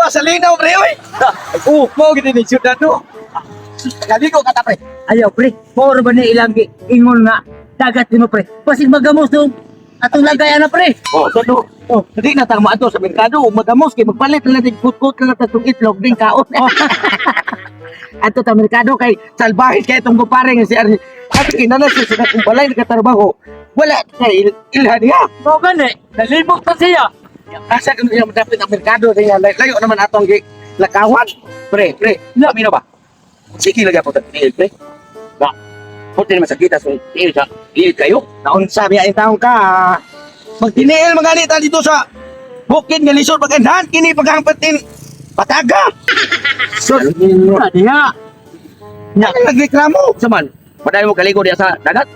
Nagkuha sa linaw, pre, oy. Mo gid ni syudad no. Kaligo ka ta, pre. Ayaw, pre. More ba ni ilang ingon nga dagat mo, pre. Pasig magamos no. Atong lagay na, pre. Oh, so hindi na tama ato sa merkado, magamos kay magpalit na natin kutkot na natin itong itlog din kaon. Ato sa merkado kay salbahin kay itong kupare nga si Arnie. At kinalas siya kung balay nagkatrabaho. Wala kay ilhan niya. So gani, nalibog pa siya. Asa kung niya madapit ang merkado niya. Layo naman atong lakawan. Pre, kami na ba? Sige lagi ako tatinil, pre. Ba, puti naman sa kita so tinil sa ilit kayo. Naunsa biya ang taong ka. Magtinil mga nita dito sa bukid nga lisod pagkandahan. Kini paghampatin pataga. So, Diha. nagreklamo. Saman, padahal mo kaligo diya sa dagat.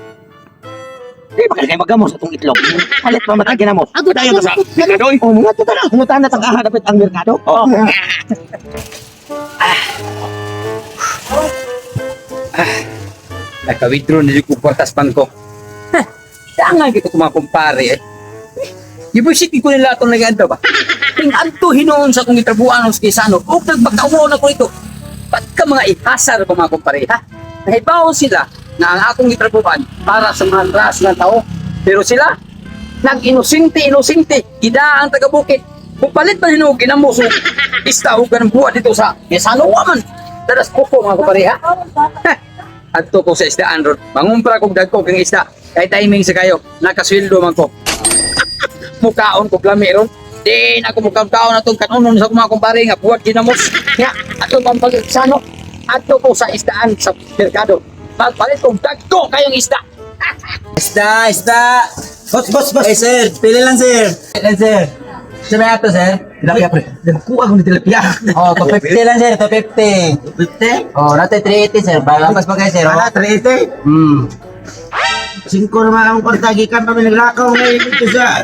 Di ba kaya magamos atong itlog? Palit pa matagi na mo. Ako tayo sa merkado. Oh, mga tuta na. Umutan na tang-aha dapat ang merkado. Oh. Naka-withdraw na yung kwartas bangko. Dangan kita kumakumpare eh. Ibusit ko nila itong nag-anda ba? Ting-anto hinoon sa kong itrabuan ng skisano. O nagpagkaumaw na ko ito. Ba't ka mga ihasar ba mga kumpare ha? Nahibaw sila na ang akong itrabuan para sa mga ras ng tao. Pero sila, nag-inosinte. Gida ang taga-bukit. Kung palit pa hinuog ginamos o istahog ka ng buwan dito sa Mesano, waman. Tadas ko po mga kumpare ha? Adto ko sa isdaan ron. Mangumpra kong dagko kang isda. Kay timing sa kayo, nakasweldo man ko. Mukaon ko klami ron. Di na ako mukaon na itong kanunon sa mga kumpare nga buwat ginamos. Nga, ato pang pagsano. Adto ko sa isdaan sa merkado. Magpalit kong dagko kayong isda. Isda. Boss. Eh, sir. Pili lang, sir. Sabi ato, sir. Tilapia, pre. Nagkuha ko ni tilapia. Oh, 250 lang, sir. 250. 50? Oh, natin 380, sir. Balapas pa kayo, sir. Wala, 380. Singko naman ang kwartagikan kami naglakaw ngayon dito sa...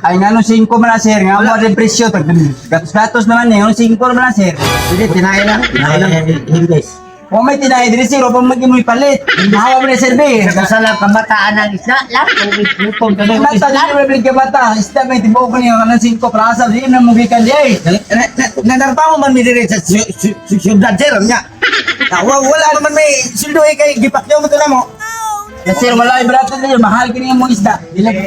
Ay, nga nung 5 man lang, sir. Nga mo rin presyo. Gatos naman eh. Nung 5 naman lang, sir. Sige, tinahin lang. Himbes. Kung may tinahin din, sir. Huwag mo mag-imoy palit. Hawa mo na, sir, be. Sa lang kamataan ng isda lang. Lutong ka na Mata, hindi mo balik ka mata. Isda, may tibo ko niya. Kanang 5 prasa. Hindi na mugikan di, eh. Nanarpa mo man midiri sa syudad, sir. Nya. Wala naman may sildo eh kay gipakyaw mo ito na mo. Sir, wala yung brato na yun. Mahal ka niya mo isda.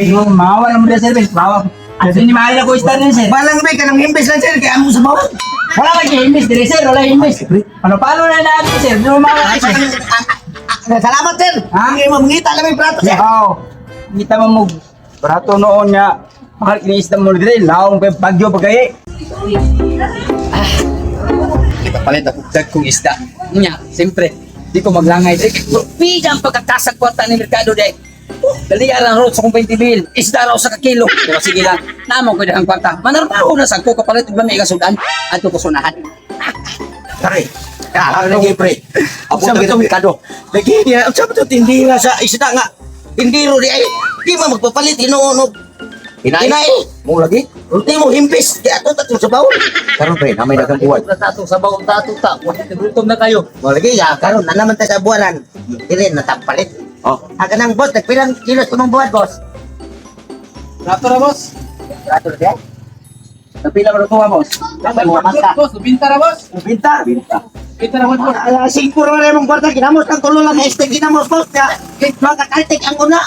Yung mahawa na mo na, sir, be. Mahawa. Kasi ni mahal ako isda din, sir. Balang may kanang himbes lang, sir. Kaya mo sa bawat. Wala kang imbis, dire sir, wala imbis. Paano na natin sir? Di mo mga Salamat, sir. Hindi mo mangita lang yung plato, sir. Oo. Kita mo mo. Prato noon nga. Mahal kinisda mo dire, laong kay bagyo pagay. Ipapalit ako dagkong isda. Nga, siyempre, di ko maglangay. Bigang pagkakasag kwarta ni merkado dahil. Dali lang ro sa kong 20 bil. Isda raw sa kakilo. Pero sige lang, namang ko ang kwarta. Manarbaho na sa ko kapalit ba may kasudan? Ato ko sunahan. Pare. Ano lagi, pre? Ako sa ito, Mikado. Lagi niya. Ang sabi ito, hindi nga sa isda nga. Hindi ro di ay. Di mo magpapalit, inuunog. Inay. Mo lagi? Ulti mo, himbis. Di ato tatong sa bawal. Karon, pre, namay dagang buwan. Tatong sa bawang tatuta. Gutom na kayo. Mo lagi, karon, na naman tayo sa buwanan. Dili, natapalit. Oh. Aga nang boss, nagpilang kilos ko ng buwan, boss. Rato na, boss. Rato na siya? Napila mo ito, boss. Boss, binta na, boss. Binta. Binta na, boss. Singpuro na yung kwarta, ginamos ng tulo lang, este ginamos, boss. Mga kakaltik ang una.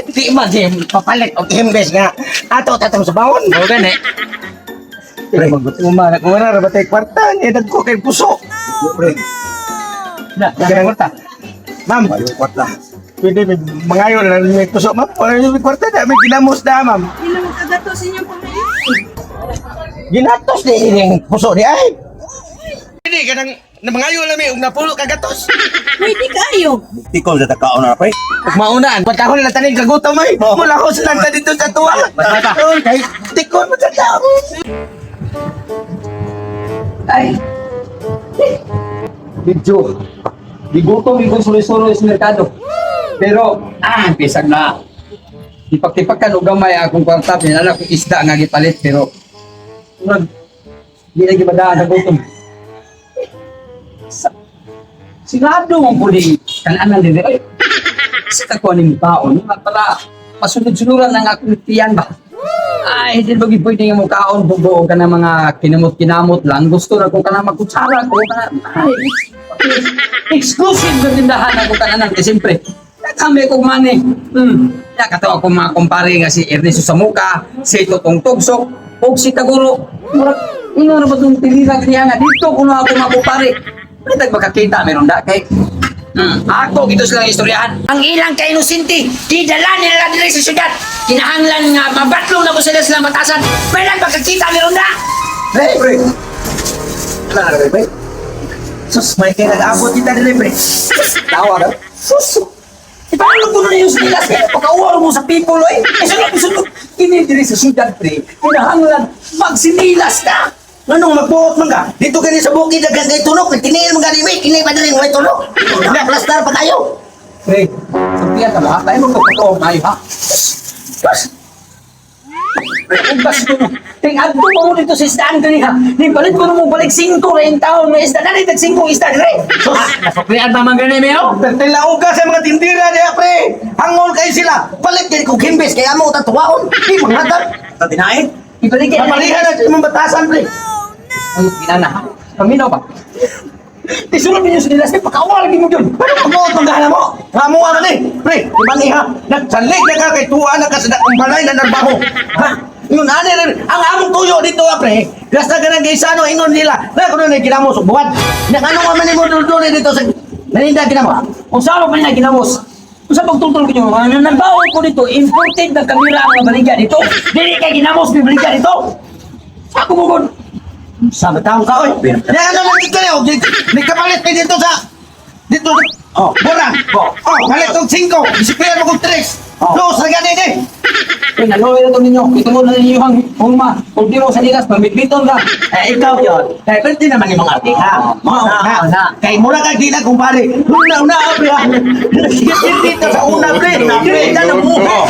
Di man, papalit o himbes nga. Ato, tatang sa bawon. O, gani. Pre, magbutuman. Kung wala na ba tayo kwarta, niya ko kay puso. Pre. Ganang kwarta. Ma'am, yung kwarta. Pwede mangayon na may puso, ma'am. Wala yung kwarta na, may ginamos na, ma'am. Ilang kagatos inyong pamilya? Ginatos ni yung puso ni ay. Hindi ka nang mangayon na may napulo kagatos. Pwede kayo. Tikol sa takaon na, pre. Maunaan, patahon na tanig kagutom ay. Mula ko silang ta dito sa tuwa. Basta. Kay tikol mo sa tao. Ay. Medyo. Digutom yung sulo-sulo sa merkado. Pero, pisag na. Ipak-tipak ka, gamay akong kwarta, pinala ko isda nga gipalit, pero, hindi na gibadaan na gutom. Sigado mong puli, kanan din, ay, sa kakuha ng baon, para pasunod-sunuran ng akong tiyan ba? Ay, hindi ba pwede nga mo kaon, bubuo ka ng mga kinamot-kinamot lang. Gusto na kung ka na magkutsara, kung ka na, ay, exclusive na tindahan ako ka na kasi siyempre, kami kong mani. Katawa ko mga kumpare nga si Ernesto Samuka, si Totong Tugsok, o si Taguro. Ino na ba itong tinira kaya nga dito kung ako mga kumpare. Pwede magkakita, meron da kay. Ako, ito silang istoryahan. Ang ilang ka-inusinti, didala nila dito sa syudad. Kinahanglan nga, mabatlong na mo sila sila matasan. May lang magkakita, meron da. Pre, pre. Wala na, pre. Sus, may kaya nag-aabot kita din, pre. Tawa daw. Sus! Paano ko na yung silas? Pagkauwar mo sa people, eh. Sunod. Kinidiri sa syudad, pre. Kinahanglan, magsinilas ka. Anong magbuot man ka? Dito ka sa bukid, agad kay tulog. Tinil mo gani, may kinay pa din may tulog. Nakaplastar pa tayo. Pre, sabihan ka ba? Tayo mo magpatawag tayo, ha? Ang basto mo. Tingad ko mo dito sa isdaan ka niya. Nipalit ko na mo balik 5 rin taon. May isda na rin, 5 isda rin. Sus, nasuklian naman ganyan, Meo. Tilaog ka sa mga tindira niya, pre. Hangol kayo sila. Palit kayo kung kimbis, kaya mo tatuwaon. Di manghatag. Sa tinahin. Ibalik ka. Napalihan na sa imong batasan, pre. Ay, pinana. Paminaw ba? Isulap ninyo sa nila. Pagkawal mo yun. Pero magbuot ang gana mo. Hamo ka man eh. Pre, ibang iha. Nagsalig na ka kay tuwa na ka sa kumbalay na narbaho. Ha? Yun, ano rin. Ang among tuyo dito, pre. Gasta ka ng gaysano, ingon nila. Na kung ano ginamos, buwan. Ano nga man mo duduli dito sa... Naninda ginamos. Kung saan mo pa niya ginamos? Kung saan pagtutulog nyo, nagbaon ko dito, imported na kamera ang baligya dito. Dili kay ginamos, may baligya dito. Ako mo kun. Sabi tao ka, oy. Yan ano lang dito niyo. May kapalit kayo dito sa... Dito sa... Oh, borang. Oh, kalit kong 5. Disiplina mo kong 3. Oh. Dos, ragyan eh. Kaya naloy na ito ninyo. Ito mo na ninyo ang huma. Kung di mo sa ligas, pamit-biton ka. Ikaw yun. Kaya pwede naman yung mga ating ha. na. Kaya mula ka di na kumpare. Una, pre ha. Dito sa una, pre. Dito na buhay.